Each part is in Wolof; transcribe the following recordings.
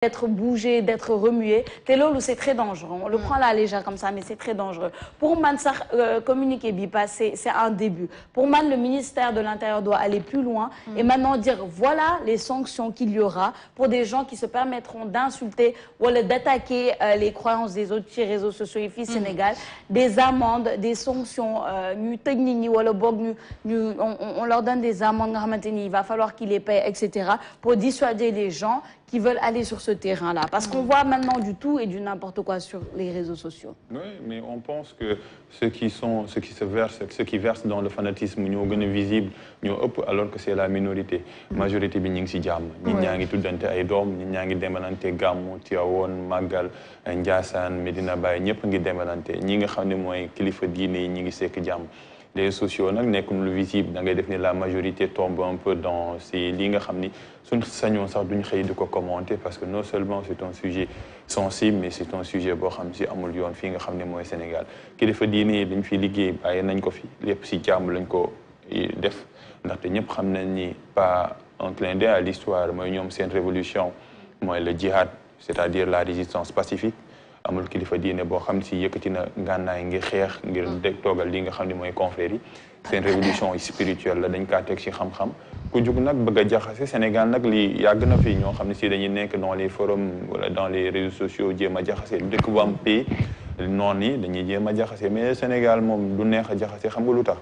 d'être bougé, d'être remué. C'est très dangereux. On le prend à la légère comme ça, mais c'est très dangereux. Pour Man, communiquer BIPA, c'est un début. Pour Man, le ministère de l'Intérieur doit aller plus loin et maintenant dire voilà les sanctions qu'il y aura pour des gens qui se permettront d'insulter ou d'attaquer les croyances des autres réseaux sociaux ici au Sénégal. Des amendes, des sanctions, on leur donne des amendes, il va falloir qu'ils les paient, etc. pour dissuader les gens qui veulent aller sur ce terrain-là. Parce qu'on voit maintenant du tout et du n'importe quoi sur les réseaux sociaux. Oui, mais on pense que ceux qui versent dans le fanatisme, nous sont visibles, alors que c'est la minorité. La majorité, c'est si jam. Nous avons tout dans les dom, nous avons démalante Gamou, Tiawan, Magal, Ndiassane, Medina Baye, nous avons démalante. Nous avons kilifa dîner, nous avons jam. Les réseaux sociaux n'est que le visible, la majorité tombe un peu dans ces lignes. Nous ne pas commenter parce que non seulement c'est un sujet sensible, mais c'est un sujet qui est au Sénégal. Qu'il faut dire que nous avons liggéey bàyyi nañ ko fi lépp si jàmm lañ ko def ndaxte ñëpp xam nañ ni pas un clin d'œil à l'histoire mooy ñoom seen révolution mooy le djihad, c'est-à-dire la résistance pacifique. amul kilifa diine boo xam si yëkkati na ngànnaay ngir xeex ngir toogal li nga xam ne mooy confrérie seen révolution spirituelle la dañ kaa teg ci xam-xam ku jug nag bëgg a jaxase Sénégal nag li yàgg na fi ñoo xam ne si dañuy nekk dans les forums wala dans les réseaux sociaux jéem a jaxase dëkk bu am pays noonu yi dañuy jéem a jaxase mais Sénégal moom du neex a jaxase xam nga lu tax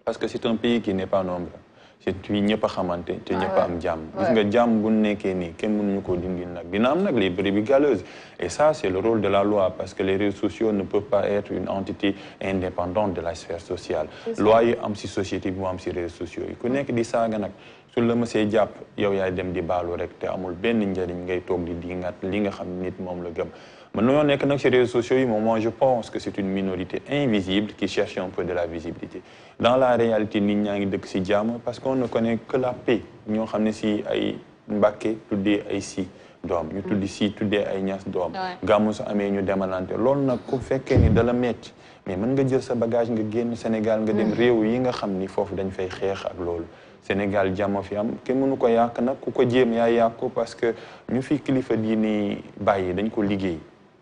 parce que c'est un pays qui n'est pas nombreux c'est fii ñëpp a xamante te ñëpp a am jàmm gis nga jàmm bu nekkee nii kenn mënuñu koo dindi nag dina am nag les brebis galeuses et ça c'est le rôle de la loi parce que les réseaux sociaux ne peuvent pas être une entité indépendante de la sphère sociale loi yi am si société bi mu am si réseaux sociaux yi ku nekk di saaga nag su la mësee jàpp yow yaay dem di baalu rek te amul benn njëriñ ngay toog di dingat li nga xam nit moom la gëm maintenant nekk nag si réseaux sociaux yi moi je pense que c'est une minorité invisible qui cherche un peu de la visibilité dans la réalité nit ñaa ngi dëkk si jàmm parce qu'on ne connaît que la paix ñoo xam ne si ay Mbàkke tuddee ay si doom ñu tuddi si tuddee ay ñas doom gàmmu su amee ñu demalante loolu nag ku fekkee ni dala metti mais mën nga jël sa bagage nga génn Sénégal nga dem réew yi nga xam ni foofu dañ fay xeex ak loolu Sénégal jàmm fi am kenn mënu ko yàq nag ku ko jéem yaa yàq ko parce que ñu fi kilifa diini bàyyi dañ ko liggéey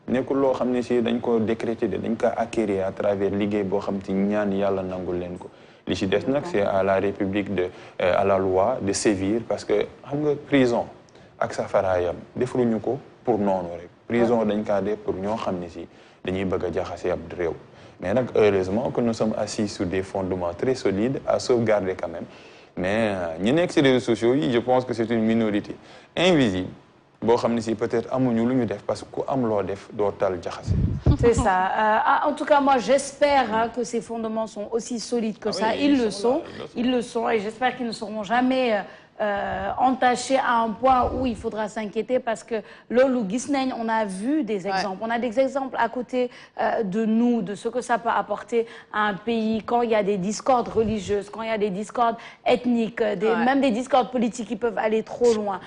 nekkul loo xam ne si dañ ko décréter dañ ko acquérir à travers liggéey boo xam ci ñaan yàlla nangul leen ko li ci des nag c'est à la République à la loi de sévir parce que xam nga prison ak safaraayam defaruñu ko pour noonu rek prison dañ kaa def pour ñoo xam ne si dañuy bëgg a jaxase ab réew mais nag heureusement que nous sommes assis sur des fondements très solides à sauvegarder quand même mais ñi nekk ci réseaux sociaux yi je pense que c'est une minorité invisible boo xam ne si peut-être amuñu lu ñu def parce que ku am loo def doo tal jaxase. C'est ça. En tout cas, moi, j'espère que ces fondements sont aussi solides que ça. Ils le sont. Ils le sont. Et j'espère qu'ils ne seront jamais entachés à un point où il faudra s'inquiéter parce que Lolo Gisnen, on a vu des exemples. On a des exemples à côté de nous, de ce que ça peut apporter à un pays quand il y a des discordes religieuses, quand il y a des discordes ethniques, même des discordes politiques qui peuvent aller trop loin.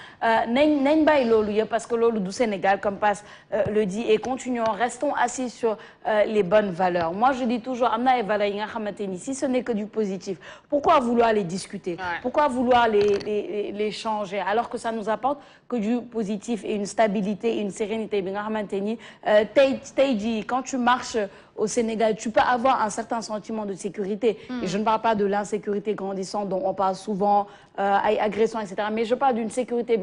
Parce que Lolo du Sénégal, comme Passe le dit, et continuons, restons assis sur les bonnes valeurs. Moi, je dis toujours, Amna et Valaïnga Khamateni, si ce n'est que du positif, pourquoi vouloir les discuter? Pourquoi vouloir les changer alors que ça nous apporte que du positif et une stabilité et une sérénité. Quand tu marches au Sénégal, tu peux avoir un certain sentiment de sécurité. Et je ne parle pas de l'insécurité grandissante dont on parle souvent, agression, etc. Mais je parle d'une sécurité.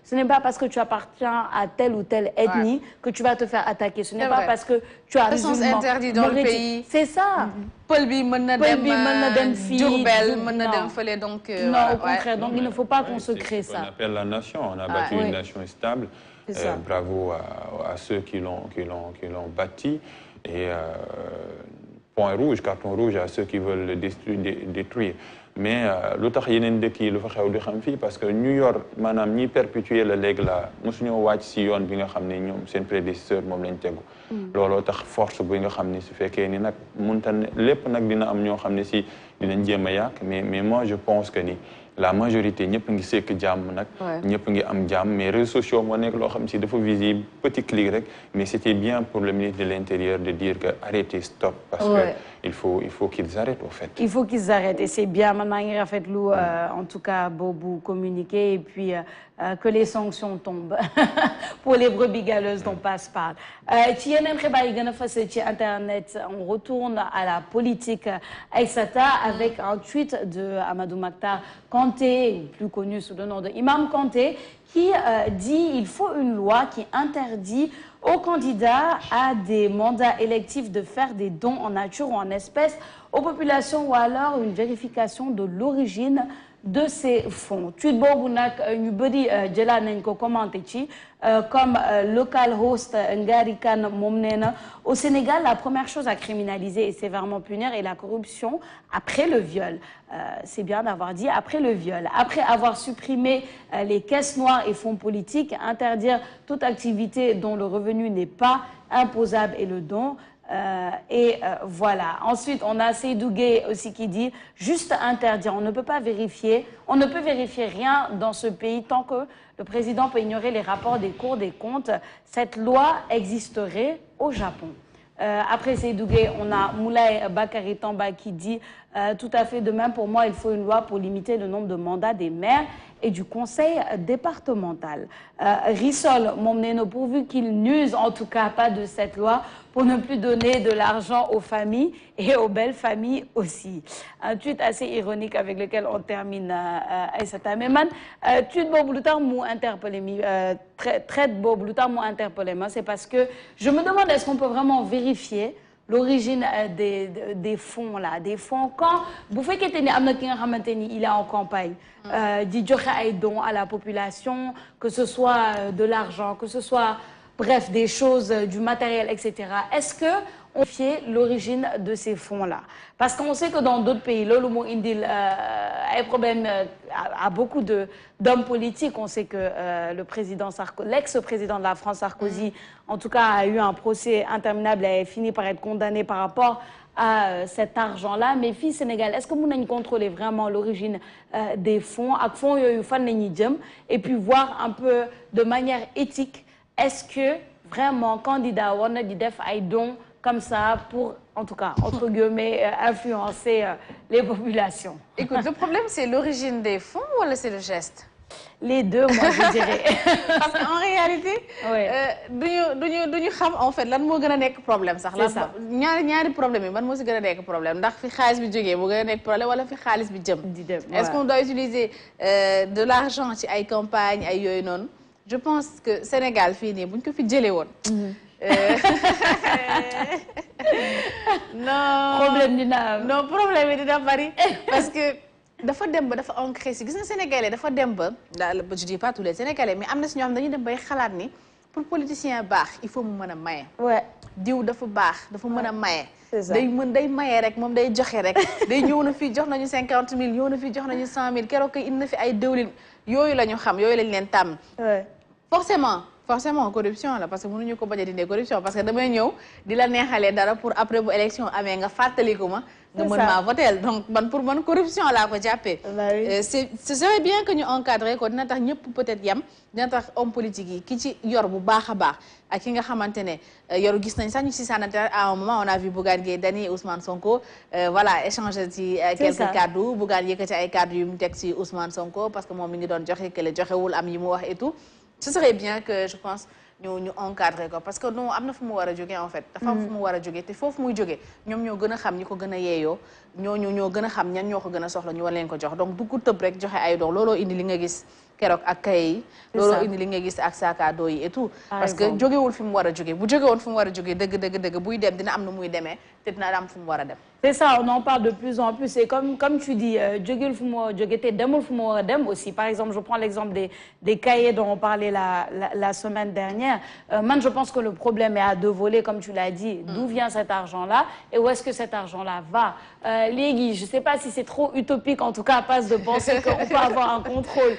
Ce n'est pas parce que tu appartiens à telle ou telle ethnie que tu vas te faire attaquer. Ce n'est pas parce que tu as sens interdit dans le pays. C'est ça. Non, au contraire. Donc il ne faut pas qu'on se crée ça. On appelle la nation. On a battu une nation stable. Bravo à ceux qui l'ont bâti. Et point rouge, carton rouge à ceux qui veulent le détruire. Mais l'autre parce que New York, madame, ni perpétuer le legs là, nous sommes watch si on bien ramener c'est un prédécesseur mom lañ téggu lolo tax force bu nga xamni su féké ni nak munta lépp nak dina am ño xamni si dinañ jéma yak mais moi je pense que ni la majorité ñëpp ngi sék jamm nak ñëpp ngi am jamm mais réseaux sociaux mo nek lo xam si dafa visible petit clic rek mais c'était bien pour le ministre de l'Intérieur de dire que arrêtez stop parce que il faut qu'ils arrêtent au fait. Il faut qu'ils arrêtent et c'est bien maintenant il fait Lou en tout cas beaucoup communiquer et puis que les sanctions tombent pour les brebis galeuses dont passe parle. Ci yeneen xibaar yi gën a fës ci internet on retourne à la politique Aïssata avec un tweet de Amadou Makhtar Kanté, plus connu sous le nom de Imam Kanté, qui dit il faut une loi qui interdit aux candidats à des mandats électifs de faire des dons en nature ou en espèces aux populations ou alors une vérification de l'origine de ces fonds. Tweet boobu nag ñu bëri jëlaat nañ ko commenté ci comme local host Ngari Kane moom nee na au Sénégal la première chose à criminaliser et sévèrement punir est la corruption après le viol. C'est bien d'avoir dit après le viol. Après avoir supprimé les caisses noires et fonds politiques, interdire toute activité dont le revenu n'est pas imposable et le don. Voilà. Ensuite, on a Seydou Gueye aussi qui dit juste interdire. On ne peut pas vérifier, on ne peut vérifier rien dans ce pays tant que le président peut ignorer les rapports des cours des comptes. Cette loi existerait au Japon. Après Seydou Gueye, on a Moulay Bakary Tamba qui dit tout à fait de même pour moi, il faut une loi pour limiter le nombre de mandats des maires et du conseil départemental. Rissol Momneno, pourvu qu'il n'use en tout cas pas de cette loi pour ne plus donner de l'argent aux familles et aux belles familles aussi. Un tweet assez ironique avec lequel on termine Aïssata Meman. Tweet Bob Loutar m'a interpellé, traite Bob Loutar m'a interpellé, c'est parce que je me demande est-ce qu'on peut vraiment vérifier l'origine des fonds là, des fonds quand vous faites qu'il il est en campagne, dit ay dons à la population, que ce soit de l'argent, que ce soit bref des choses, du matériel, etc. Est-ce que on fait l'origine de ces fonds-là? Parce qu'on sait que dans d'autres pays, l'Olumo Indil a un problème à beaucoup d'hommes politiques. On sait que l'ex-président de la France, Sarkozy, en tout cas, a eu un procès interminable et a fini par être condamné par rapport à cet argent-là. Mais filles Sénégal, est-ce que vous pouvez contrôler vraiment l'origine des fonds, et puis voir un peu de manière éthique, est-ce que vraiment candidat ou on a dit def ay dons comme ça pour, en tout cas, entre guillemets, influencer les populations? Écoute, le problème, c'est l'origine des fonds ou c'est le geste? Les deux, moi, je dirais. Parce qu'en réalité, duñu xam en fait lan moo gën a nekk problème sax. C'est ça. ñaari problème yi ban moo si gën a nekk problème ndax fi xaalis bi jógee moo gën a nekk problème wala fi xaalis bi jëm. Est-ce qu'on doit utiliser de l'argent ci ay campagne ay yooyu noonu? Je pense que Sénégal fii nii buñ ko fi jëlee woon. Non problème dina am. Non problème yi dina bari parce que dafa dem ba dafa ancré si gis nga Sénégalais dafa dem ba je dis pas tous les Sénégalais mais am na si ñoo xam dañuy dem bay xalaat ni pour politicien baax il faut mu mën a maye. Ouais. diw dafa baax dafa mën a maye. C'est ça. day maye rek moom day joxe rek day ñëw na fii jox nañu 50 000 ñëw na fii jox nañu 100 000 keroog indi na fi ay dëwlin yooyu la ñu xam yooyu lañ leen tàmm. Forcément corruption là parce que mënuñu ko bañ a dindee corruption parce que damay ñëw di la neexalee dara pour après bu élection amee nga fàttaliku ma nga mën maa voter donc pour man corruption laa ko jàppee. Ce serait bien que ñu encadrer ko dina tax ñëpp peut-être yam dina tax homme politique yi ki ci yor bu baax a baax ak ki nga xamante ne yoru gis nañ sax ñu si sànnante à un moment on a vu Bougane Gueye Dany et Ousmane Sonko voilà échanger ci quelques kaddu Bougane yëkkati ay kaddu yu mu teg ci Ousmane Sonko parce que moom mi ngi doon joxe que le joxewul am yi mu wax et tout. Ce serait bien que je pense ñu encadrer ko parce que non am na fu mu war a jógee en fait. dafa am fu mu war a jógee te foofu muy jógee ñoom ñoo gën a xam ñi ko gën a yeeyoo ñoo gën a xam ñan ñoo ko gën a soxla ñu war leen ko jox donc du ko tëb rek joxe ay dox looloo indi li nga gis keroog ak kay yi. looloo indi li nga gis ak saakaado yi et tout. parce que jógewul fi mu war a jógee bu jógewoon fi mu war a jógee dëgg buy dem dina am na muy demee te dina am fu mu war a dem. C'est ça, on en parle de plus en plus. Et comme tu dis, aussi. Par exemple, je prends l'exemple des cahiers dont on parlait la semaine dernière. Moi, je pense que le problème est à deux volets, comme tu l'as dit. D'où vient cet argent-là et où est-ce que cet argent-là va? Légui, je ne sais pas si c'est trop utopique, en tout cas, à passe de penser qu'on peut avoir un contrôle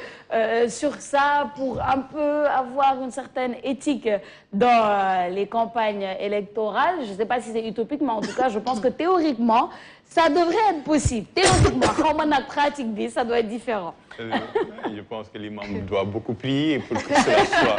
sur ça pour un peu avoir une certaine éthique dans les campagnes électorales. Je ne sais pas si c'est utopique, mais en tout cas, je pense que théoriquement, ça devrait être possible. Théoriquement, quand on a pratique, ça doit être différent. Je pense que l'imam doit beaucoup prier pour que cela soit.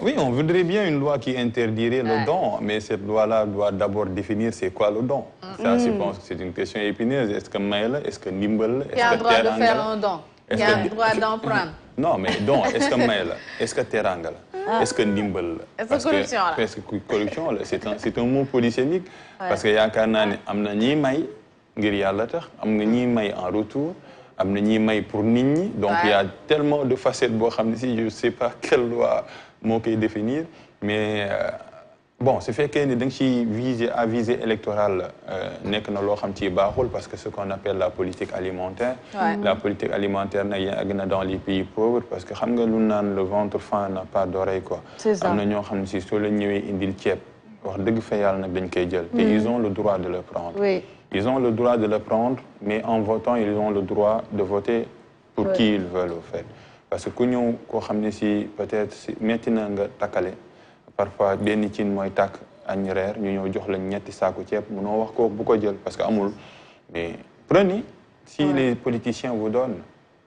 Oui, on voudrait bien une loi qui interdirait le don, mais cette loi-là doit d'abord définir c'est quoi le don. Ça, je pense que c'est une question épineuse. Est-ce que mail, est-ce que nimbal, est-ce que teranga? Il y a le droit de faire un don. Il y a le droit d'en prendre. Non, mais don, est-ce que mail, est-ce que teranga, est-ce que nimbal? Est-ce que corruption là? Parce que corruption, c'est un mot polysémique. Parce qu'il y a qu'un an, amna ñi may ngir yalla tax, amna ñi may en retour. amna ñi may pour nit ñi donc il y a tellement de facettes boo xam ne si je sais pas quelle loi moo koy définir mais bon su fekkee ni da nga ciy viser à visée électorale nekk na loo xam ci baaxul parce que ce qu'on appelle la politique alimentaire la politique alimentaire nag yàgg na dans les pays pauvres parce que xam nga lu naan le ventre faim n'a pas d'oreille quoi am na ñoo xam ne si soo la ñëwee indil ceeb wax dëgg fa yàlla nag dañ koy jël te ils ont le droit de le prendre Ils ont le droit de le prendre, mais en votant, ils ont le droit de voter pour qui ils veulent, au fait. Parce que nous, peut-être, maintenant, parfois, ben itin moy tak agn reer ñu ñëw jox la ñetti saaku ceeb mënoo wax ko bu ko jël parce que amul mais prenez si les politiciens vous donnent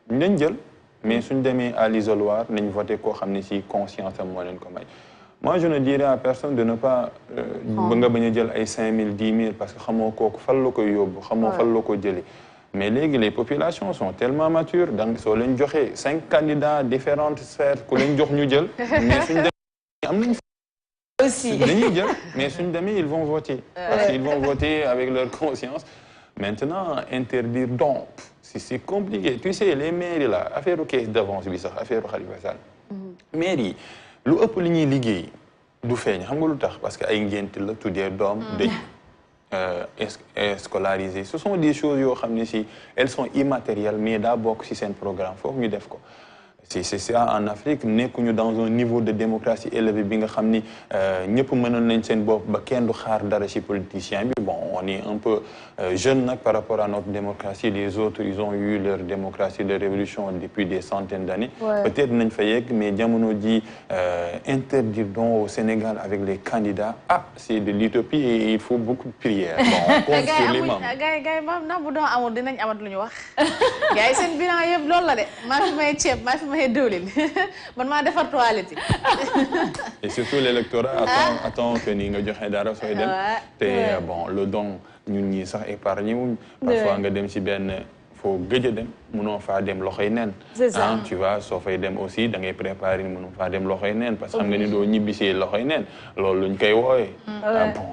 nañ jël mais suñ demee à l'isoloir nañ voter koo xam ne si conscience am moo leen ko may. Moi, je ne dirais à personne de ne pas ay 5 000, 10 000 parce que mais les populations sont tellement matures donc si on 5 candidats différentes sphères aussi mais ils vont voter parce qu'ils vont voter avec leur conscience. Maintenant, interdire donc, c'est compliqué. Tu sais, les mairies là, affaire au caisse d'avance, affaire au Khalifa Sall. Mairie, lu ëpp li ñuy liggéey du feeñ xam nga lu tax parce que ay ngént la tuddee doom dëj scolarisé ce sont des choses yoo xam ne si elles sont immatérielles mais daa bokk ci seen programme foofu ñu def ko c'est ça en Afrique nekkuñu dans un niveau de démocratie élevé bi nga xam ni ñëpp mënoon nañ seen bopp ba kenn du xaar dara ci politicien bi bon on est un peu jeune nag par rapport à notre démocratie les autres ils ont eu leur démocratie de révolution depuis des centaines d'années peut-être nañ fa yegg mais jamono ji interdire donc au Sénégal avec les candidats c'est de l'utopie et il faut beaucoup de prières bon compte sur les membres gars yi moom ndax bu doon amul dinañ amat lu ñu wax gars yi seen bilan yëpp loolu la de maa fi may ceeb maa fi may dëwlin man maa defar toilette et surtout l'électorat attend que ni nga joxe dara sooy dem te bon le don ñun ñi sax épargne wuñ parfois nga dem ci benn faut gëj a dem mënoo faa dem loxoy neen tu vois soo fay dem aussi da ngay préparer mënoo faa dem loxoy neen parce que xam nga ni doo ñibbisee loxoy neen loolu luñ koy wooyee bon.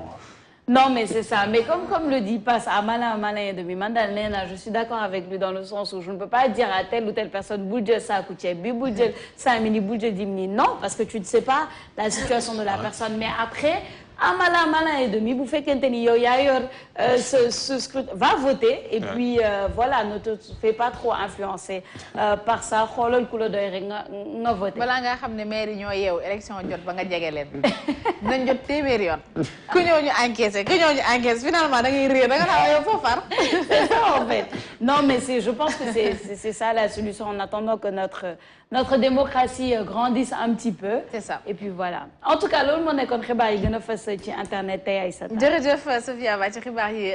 Non, mais c'est ça. Mais comme le dit Passe à malin et demi, Mandalena, je suis d'accord avec lui dans le sens où je ne peux pas dire à telle ou telle personne, boudje ça, koutié, boudje 5 minutes, boudje 10 minutes. Non, parce que tu ne sais pas la situation de la personne. Mais après, à malin et demi, vous faites qu'un tenir, ce scrutin, va voter et puis voilà, ne te fais pas trop influencer par ça. Xoolal ku la doy rek nga voter. Balaa nga xam ne maire yi ñoo yeewu élection jot ba nga jege leen nañ jot téeméer yoon ku ñëw ñu encaissé finalement da ngay réer da nga naan yow foo far. C'est ça en fait. Non mais je pense que c'est ça la solution en attendant que notre démocratie grandisse un petit peu. C'est ça. Et puis voilà. En tout cas loolu moo nekkoon xibaar yi gën a fës ci internet tey Aïssata. jërëjëf Sophia Ba ci xibaar yi